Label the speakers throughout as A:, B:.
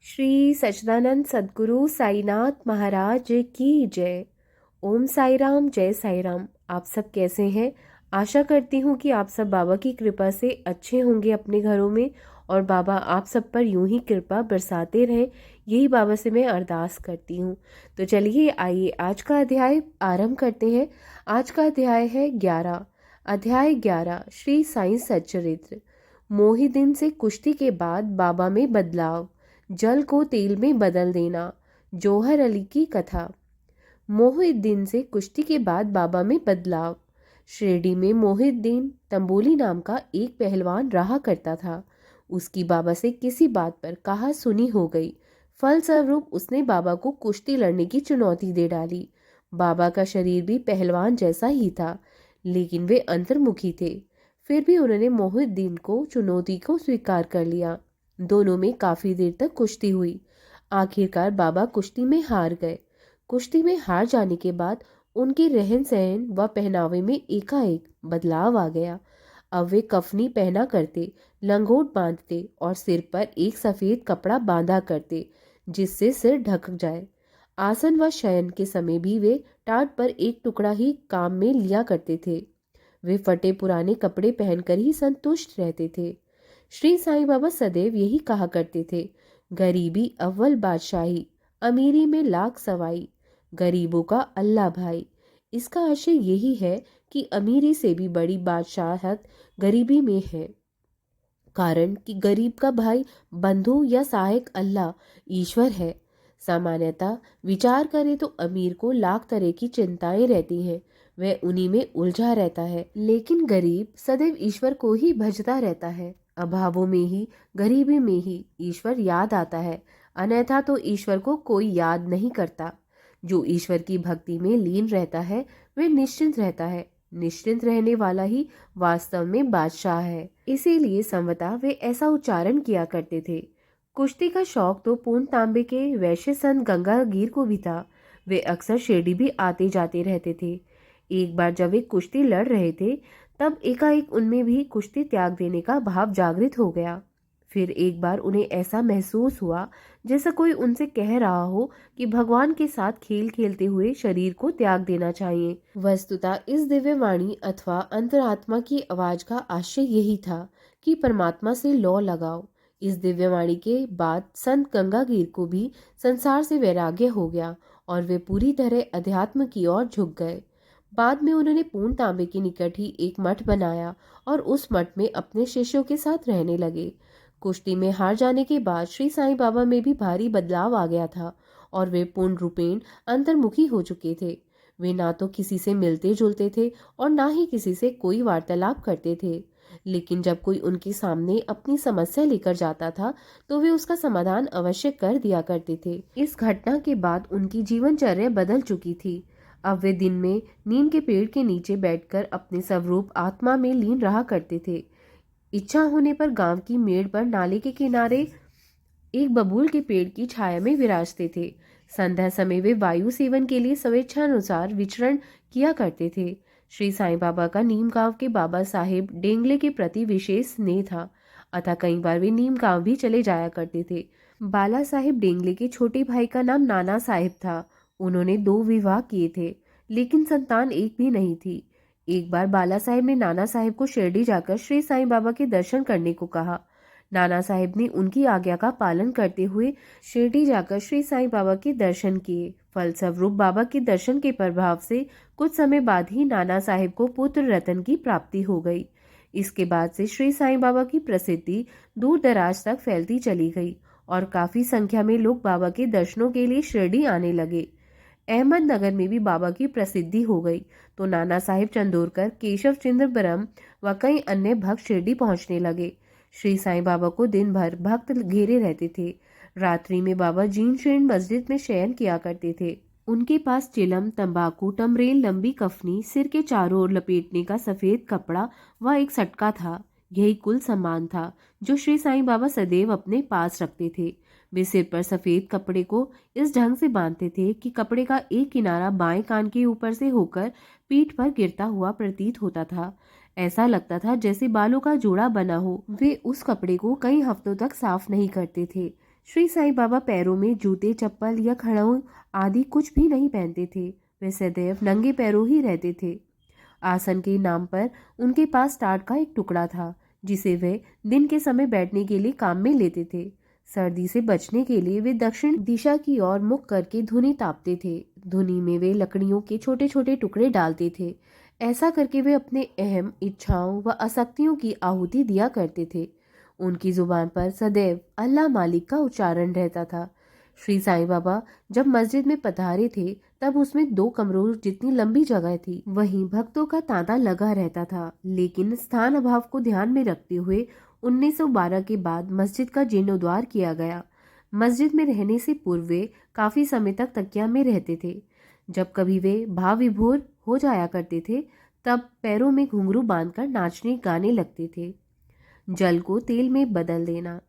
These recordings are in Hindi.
A: श्री सच्चिदानंद सद्गुरु साईनाथ महाराज की जय। ओम साई राम, जय साई राम। आप सब कैसे हैं? आशा करती हूँ कि आप सब बाबा की कृपा से अच्छे होंगे अपने घरों में, और बाबा आप सब पर यूं ही कृपा बरसाते रहें, यही बाबा से मैं अरदास करती हूँ। तो चलिए आइए आज का अध्याय आरंभ करते हैं। आज का अध्याय है 11। अध्याय 11 श्री साईं सच्चरित्र। मोहि दिन से कुश्ती के बाद बाबा में बदलाव, जल को तेल में बदल देना। जौहर अली की कथा। मोहिउद्दीन से कुश्ती के बाद बाबा में बदलाव। शिरडी में मोहिउद्दीन तंबोली नाम का एक पहलवान रहा करता था। उसकी बाबा से किसी बात पर कहा सुनी हो गई। फलस्वरूप उसने बाबा को कुश्ती लड़ने की चुनौती दे डाली। बाबा का शरीर भी पहलवान जैसा ही था, लेकिन वे अंतर्मुखी थे। फिर भी उन्होंने मोहिउद्दीन को चुनौती को स्वीकार कर लिया। दोनों में काफी देर तक कुश्ती हुई। आखिरकार बाबा कुश्ती में हार गए। कुश्ती में हार जाने के बाद उनके रहन सहन व पहनावे में एकाएक बदलाव आ गया। अब वे कफनी पहना करते, लंगोट बांधते और सिर पर एक सफेद कपड़ा बांधा करते जिससे सिर ढक जाए। आसन व शयन के समय भी वे टाट पर एक टुकड़ा ही काम में लिया करते थे। वे फटे पुराने कपड़े पहनकर ही संतुष्ट रहते थे। श्री साईं बाबा सदैव यही कहा करते थे, गरीबी अव्वल बादशाही, अमीरी में लाख सवाई, गरीबों का अल्लाह भाई। इसका आशय यही है कि अमीरी से भी बड़ी बादशाहत गरीबी में है, कारण कि गरीब का भाई बंधु या सहायक अल्लाह ईश्वर है। सामान्यतः विचार करें तो अमीर को लाख तरह की चिंताएं रहती हैं, वह उन्हीं में उलझा रहता है, लेकिन गरीब सदैव ईश्वर को ही भजता रहता है। अभावों में ही, गरीबी में ही ईश्वर याद आता है, अन्यथा तो ईश्वर को कोई याद नहीं करता। जो ईश्वर की भक्ति में लीन रहता है वह निश्चिंत रहता है। निश्चिंत रहने वाला ही वास्तव में बादशाह है। इसीलिए संवता वे ऐसा उच्चारण किया करते थे। कुश्ती का शौक तो पूर्ण तांबे के वैश्य संत गंगागीर को भी था। वे अक्सर शिरडी भी आते जाते रहते थे। एक बार जब वे कुश्ती लड़ रहे थे, तब एकाएक उनमें भी कुश्ती त्याग देने का भाव जागृत हो गया। फिर एक बार उन्हें ऐसा महसूस हुआ जैसा कोई उनसे कह रहा हो कि भगवान के साथ खेल खेलते हुए शरीर को त्याग देना चाहिए। वस्तुतः इस दिव्य वाणी अथवा अंतरात्मा की आवाज का आशय यही था कि परमात्मा से लौ लगाओ। इस दिव्य वाणी के बाद संत गंगागीर को भी संसार से वैराग्य हो गया और वे पूरी तरह अध्यात्म की ओर झुक गए। बाद में उन्होंने पूर्ण तांबे के निकट ही एक मठ बनाया और उस मठ में अपने शिष्यों के साथ रहने लगे। कुश्ती में हार जाने के बाद श्री साईं बाबा में भी भारी बदलाव आ गया था और वे पूर्ण रूपेण अंतर्मुखी हो चुके थे। वे ना तो किसी से मिलते जुलते थे और ना ही किसी से कोई वार्तालाप करते थे, लेकिन जब कोई उनके सामने अपनी समस्या लेकर जाता था तो वे उसका समाधान अवश्य कर दिया करते थे। इस घटना के बाद उनकी जीवनचर्या बदल चुकी थी। अब वे दिन में नीम के पेड़ के नीचे बैठकर अपने स्वरूप आत्मा में लीन रहा करते थे। इच्छा होने पर गांव की मेड़ पर नाले के किनारे एक बबूल के पेड़ की छाया में विराजते थे। संध्या समय वे वायु सेवन के लिए स्वेच्छानुसार विचरण किया करते थे। श्री साईं बाबा का नीम गांव के बाबा साहेब डेंगले के प्रति विशेष स्नेह था, अतः कई बार वे नीम गांव भी चले जाया करते थे। बाला साहेब डेंगले के छोटे भाई का नाम नाना साहेब था। उन्होंने 2 विवाह किए थे, लेकिन संतान एक भी नहीं थी। एक बार बाला साहेब ने नाना साहेब को शिरडी जाकर श्री साईं बाबा के दर्शन करने को कहा। नाना साहेब ने उनकी आज्ञा का पालन करते हुए शिरडी जाकर श्री साईं बाबा के दर्शन किए। फलस्वरूप बाबा के दर्शन के प्रभाव से कुछ समय बाद ही नाना साहेब को पुत्र रतन की प्राप्ति हो गई। इसके बाद से श्री साईं बाबा की प्रसिद्धि दूर दराज तक फैलती चली गई और काफी संख्या में लोग बाबा के दर्शनों के लिए शिरडी आने लगे। अहमदनगर में भी बाबा की प्रसिद्धि हो गई तो नाना साहिब चंदोरकर, केशव चंद्र ब्रह्म व कई अन्य भक्त शिरडी पहुंचने लगे। श्री साईं बाबा को दिन भर भक्त घेरे रहते थे। रात्रि में बाबा जीर्ण शीर्ण मस्जिद में शयन किया करते थे। उनके पास चिलम, तंबाकू, टमरेल, लंबी कफनी, सिर के चारों ओर लपेटने का सफेद कपड़ा व एक सटका था। यही कुल सामान था जो श्री साईं बाबा सदैव अपने पास रखते थे। वे सिर पर सफेद कपड़े को इस ढंग से बांधते थे कि कपड़े का एक किनारा बाएं कान के ऊपर से होकर पीठ पर गिरता हुआ प्रतीत होता था। ऐसा लगता था जैसे बालों का जोड़ा बना हो। वे उस कपड़े को कई हफ्तों तक साफ नहीं करते थे। श्री साईं बाबा पैरों में जूते, चप्पल या खड़ाऊ आदि कुछ भी नहीं पहनते थे। वे सदैव नंगे पैरों ही रहते थे। आसन के नाम पर उनके पास टाट का एक टुकड़ा था, जिसे वे दिन के समय बैठने के लिए काम में लेते थे। सर्दी से बचने के लिए वे दक्षिण दिशा की ओर मुख करके धुनी तापते थे। धुनी में वे लकड़ियों के छोटे छोटे टुकड़े डालते थे। ऐसा करके वे अपने अहम इच्छाओं व आसक्तियों की आहुति दिया करते थे। उनकी जुबान पर सदैव अल्लाह मालिक का उच्चारण रहता था। श्री साईं बाबा जब मस्जिद में पधारे थे तब उसमें 2 कमरों जितनी लंबी जगह थी। वहीं भक्तों का तांता लगा रहता था, लेकिन स्थान अभाव को ध्यान में रखते हुए 1912 के बाद मस्जिद का जीर्णोद्धार किया गया। मस्जिद में रहने से पूर्व वे काफी समय तक तकिया में रहते थे। जब कभी वे भाव विभोर हो जाया करते थे तब पैरों में घुंघरू बांधकर नाचने गाने लगते थे। जल को तेल में बदल देना।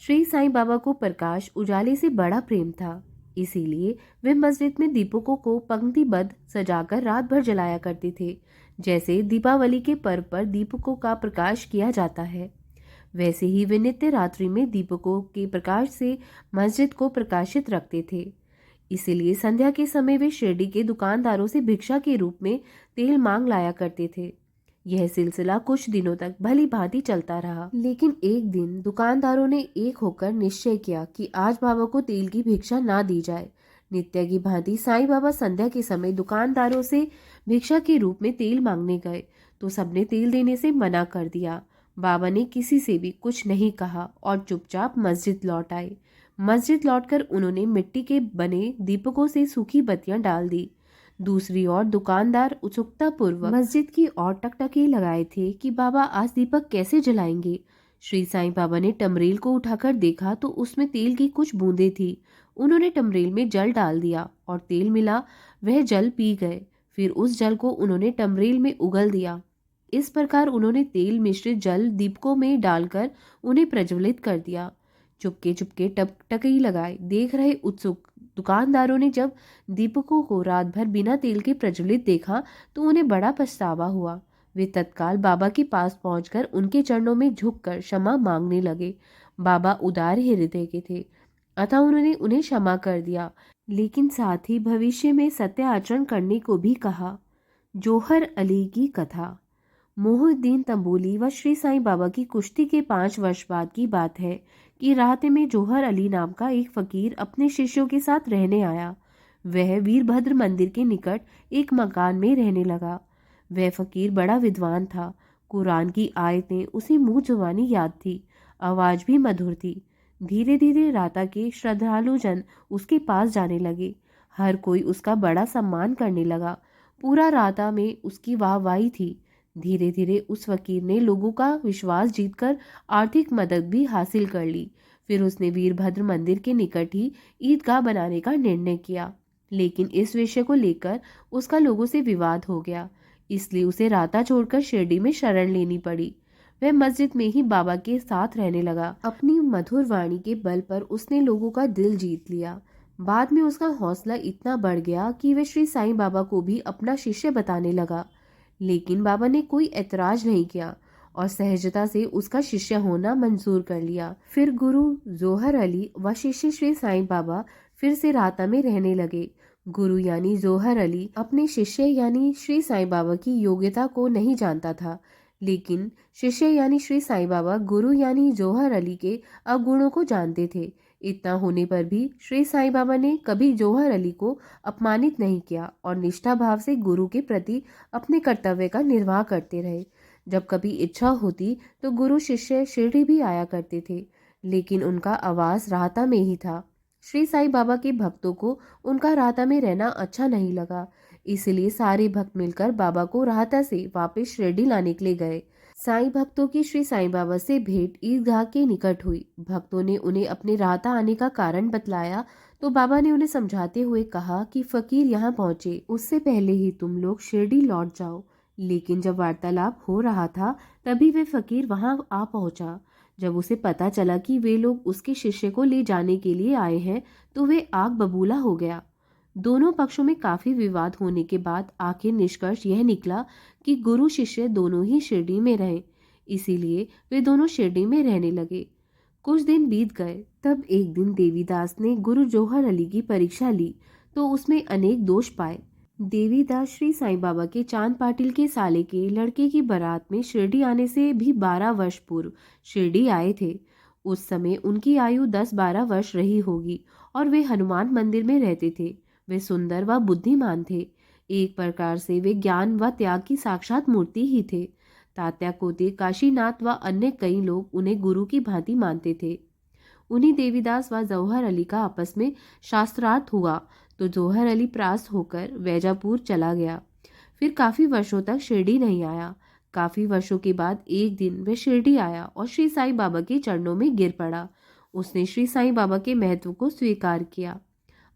A: श्री साईं बाबा को प्रकाश उजाले से बड़ा प्रेम था, इसीलिए वे मस्जिद में दीपकों को पंक्तिबद्ध सजाकर रात भर जलाया करते थे। जैसे दीपावली के पर्व पर दीपकों का प्रकाश किया जाता है, वैसे ही वे नित्य रात्रि में दीपकों के प्रकाश से मस्जिद को प्रकाशित रखते थे। इसीलिए संध्या के समय वे शिरडी के दुकानदारों से भिक्षा के रूप में तेल मांग लाया करते थे। यह सिलसिला कुछ दिनों तक भली भांति चलता रहा, लेकिन एक दिन दुकानदारों ने एक होकर निश्चय किया कि आज बाबा को तेल की भिक्षा ना दी जाए। नित्य की भांति साईं बाबा संध्या के समय दुकानदारों से भिक्षा के रूप में तेल मांगने गए तो सबने तेल देने से मना कर दिया। बाबा ने किसी से भी कुछ नहीं कहा और चुपचाप मस्जिद लौट आए। मस्जिद लौटकर उन्होंने मिट्टी के बने दीपकों से सूखी बत्तियां डाल दी। दूसरी ओर दुकानदार उत्सुकता पूर्वक मस्जिद की ओर टकटकी लगाए थे कि बाबा आज दीपक कैसे जलाएंगे। श्री साईं बाबा ने टमरेल को उठाकर देखा तो उसमें तेल की कुछ बूंदें थी। उन्होंने टमरेल में जल डाल दिया और तेल मिला, वह जल पी गए। फिर उस जल को उन्होंने टमरेल में उगल दिया। इस प्रकार उन्होंने तेल मिश्रित जल दीपकों में डालकर उन्हें प्रज्वलित कर दिया। चुपके चुपके टकटकी लगाए देख रहे उत्सुक दुकानदारों ने जब दीपकों को रात भर बिना तेल के प्रज्वलित देखा तो उन्हें बड़ा पछतावा हुआ। वे तत्काल बाबा के पास पहुंचकर उनके चरणों में झुककर क्षमा मांगने लगे। बाबा उदार हृदय के थे, अतः उन्होंने उन्हें क्षमा कर दिया, लेकिन साथ ही भविष्य में सत्य आचरण करने को भी कहा। जौहर अली की कथा। मोहुद्दीन तंबोली व श्री साईं बाबा की कुश्ती के 5 वर्ष बाद की बात है कि रात में जौहर अली नाम का एक फकीर अपने शिष्यों के साथ रहने आया। वह वीरभद्र मंदिर के निकट एक मकान में रहने लगा। वह फकीर बड़ा विद्वान था। कुरान की आयतें उसे मुंह जुबानी याद थी, आवाज भी मधुर थी। धीरे धीरे राता के श्रद्धालु जन उसके पास जाने लगे। हर कोई उसका बड़ा सम्मान करने लगा। पूरा राता में उसकी वाहवाही थी। धीरे धीरे उस फकीर ने लोगों का विश्वास जीतकर आर्थिक मदद भी हासिल कर ली। फिर उसने वीरभद्र मंदिर के निकट ही ईदगाह बनाने का निर्णय किया, लेकिन इस विषय को लेकर उसका लोगों से विवाद हो गया, इसलिए उसे राता छोड़कर शिरडी में शरण लेनी पड़ी। वह मस्जिद में ही बाबा के साथ रहने लगा। अपनी मधुर वाणी के बल पर उसने लोगों का दिल जीत लिया। बाद में उसका हौसला इतना बढ़ गया कि वह श्री साईं बाबा को भी अपना शिष्य बताने लगा, लेकिन बाबा ने कोई ऐतराज नहीं किया और सहजता से उसका शिष्य होना मंजूर कर लिया। फिर गुरु जौहर अली व शिष्य श्री साईं बाबा फिर से राता में रहने लगे। गुरु यानी जौहर अली अपने शिष्य यानी श्री साईं बाबा की योग्यता को नहीं जानता था, लेकिन शिष्य यानी श्री साईं बाबा गुरु यानी जौहर अली के अवगुणों को जानते थे। इतना होने पर भी श्री साईं बाबा ने कभी जौहर अली को अपमानित नहीं किया और निष्ठा भाव से गुरु के प्रति अपने कर्तव्य का निर्वाह करते रहे। जब कभी इच्छा होती तो गुरु शिष्य शिरडी भी आया करते थे, लेकिन उनका आवास राहता में ही था। श्री साईं बाबा के भक्तों को उनका राहता में रहना अच्छा नहीं लगा, इसलिए सारे भक्त मिलकर बाबा को राहता से वापस शिरडी लाने के लिए गए। साईं भक्तों की श्री साईं बाबा से भेंट ईदगाह के निकट हुई। भक्तों ने उन्हें अपने राहता आने का कारण बतलाया तो बाबा ने उन्हें समझाते हुए कहा कि फकीर यहाँ पहुँचे उससे पहले ही तुम लोग शिरडी लौट जाओ। लेकिन जब वार्तालाप हो रहा था तभी वे फकीर वहां आ पहुंचा। जब उसे पता चला कि वे लोग उसके शिष्य को ले जाने के लिए आए हैं तो वे आग बबूला हो गया। दोनों पक्षों में काफी विवाद होने के बाद आखिर निष्कर्ष यह निकला कि गुरु शिष्य दोनों ही शिरडी में रहे, इसीलिए वे दोनों शिरडी में रहने लगे। कुछ दिन बीत गए। तब एक दिन देवीदास ने गुरु जौहर अली की परीक्षा ली तो उसमें अनेक दोष पाए। देवीदास श्री साईं बाबा के चांद पाटिल के साले के लड़के की बारात में शिरडी आने से भी 12 वर्ष पूर्व शिरडी आए थे। उस समय उनकी आयु 10-12 वर्ष रही होगी और वे हनुमान मंदिर में रहते थे। वे सुंदर व बुद्धिमान थे। एक प्रकार से वे ज्ञान व त्याग की साक्षात मूर्ति ही थे। तात्या कोते, काशीनाथ व अन्य कई लोग उन्हें गुरु की भांति मानते थे। उन्हीं देवीदास व जौहर अली का आपस में शास्त्रार्थ हुआ तो जौहर अली परास्त होकर वैजापुर चला गया। फिर काफी वर्षों तक शिरडी नहीं आया। काफी वर्षों के बाद एक दिन वह शिरडी आया और श्री साईं बाबा के चरणों में गिर पड़ा। उसने श्री साईं बाबा के महत्व को स्वीकार किया।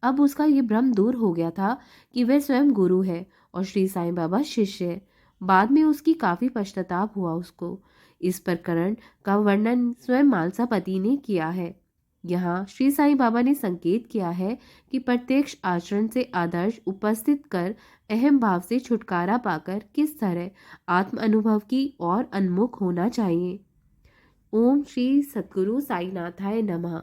A: अब उसका ये भ्रम दूर हो गया था कि वह स्वयं गुरु है और श्री साईं बाबा शिष्य है। बाद में उसकी काफी पश्चाताप हुआ उसको। इस प्रकरण का वर्णन स्वयं मालसापति ने किया है। यहाँ श्री साईं बाबा ने संकेत किया है कि प्रत्यक्ष आचरण से आदर्श उपस्थित कर अहम भाव से छुटकारा पाकर किस तरह आत्म अनुभव की और उन्मुख होना चाहिए। ओम श्री सद्गुरु साईनाथाय नमः।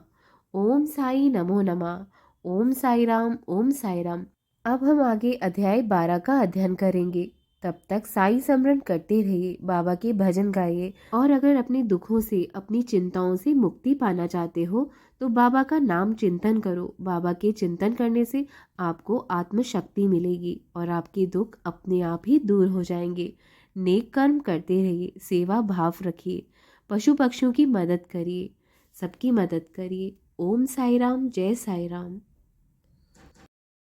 A: ओम साई नमो नमः। ओम साई राम। ओम साई राम। अब हम आगे अध्याय 12 का अध्ययन करेंगे। तब तक साई स्मरण करते रहिए, बाबा के भजन गाइए और अगर अपने दुखों से, अपनी चिंताओं से मुक्ति पाना चाहते हो तो बाबा का नाम चिंतन करो। बाबा के चिंतन करने से आपको आत्मशक्ति मिलेगी और आपके दुख अपने आप ही दूर हो जाएंगे। नेक कर्म करते रहिए, सेवा भाव रखिए, पशु पक्षियों की मदद करिए, सबकी मदद करिए। ओम साई राम। जय साई राम।